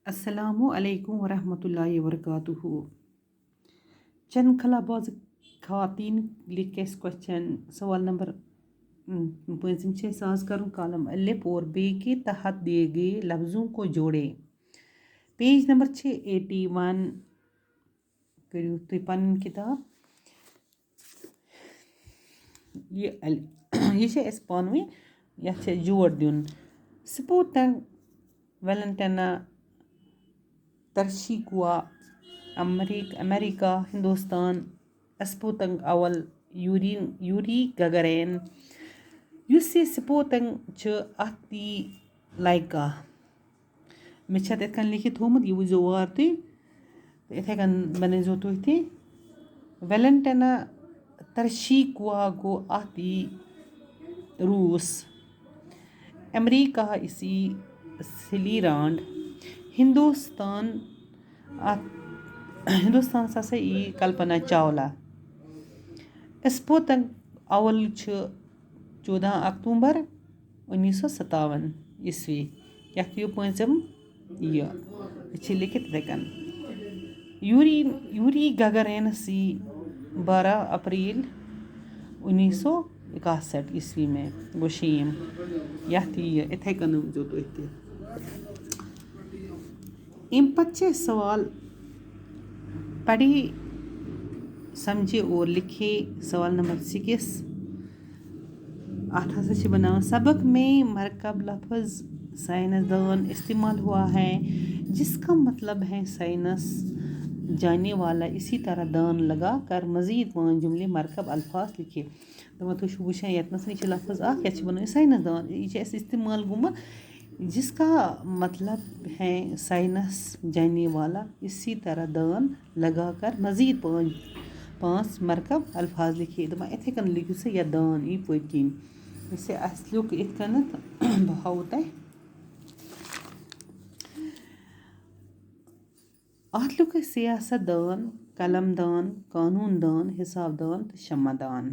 अस्सलामु अलैकुम वरहमतुल्लाहि वबरकातुहू। चंद खलाबाज खातन लिख के क्वेश्चन सवाल नंबर 5 से साज करूँ कॉलम अलिफ और बे के तहत दिए गए लफ्ज़ों को जोड़े। पेज नंबर 681 करियो तुम पन किताब ये पानवे ये जोड़ दिन स्पुतंग वेलेंटाइना तरशीकुआ अमेरिका हिंदुस्तान स्पुतंग अवल यूरी गगरेन युस स्पुतंग अति लाइका मे इतन लिखित थोमुत यह वो वार तुम इथे कन बनो तुह वेलेंटाइना तरशीकुआ गो अति रूस अमेरिका इसी सिलीरांड हिंदुस्तान हसा ई कल्पना चावला स्पुतंग अवल 14 अक्टूबर 1957 ईस्वी यह पंचम यह लिखित इथन यूरी गगरेनस 12 अप्रैल 1961 ईस्वी में गो शीम यह इथे कन जो तुम इन 25 सवाल पढ़े समझे और लिखे। सवाल नंबर 6 अत बना सबक में मरकब लफ्ज़ साइंसदान इस्तेमाल हुआ है जिसका मतलब है साइंस जानने वाला। इसी तरह दान लगा कर मज़ीद 5 जुमले मरकब अल्फाज लिखे। तो तुम वुचान यतनस लफ्ज़ ये बन साइंसदान यह इस्तेमाल गुम जिसका मतलब है साइंस जानने वाला। इसी तरह दान लगा कर मज़ीद 5 मरकब अल्फाज लिखे। दपा इथे कन लिखो सा यह दान यी पत किन इसे लुक इत कन बहाव तह अत लुक सियासत दान कलम दान कानून दान हिसाब दान तो शम्मा दान।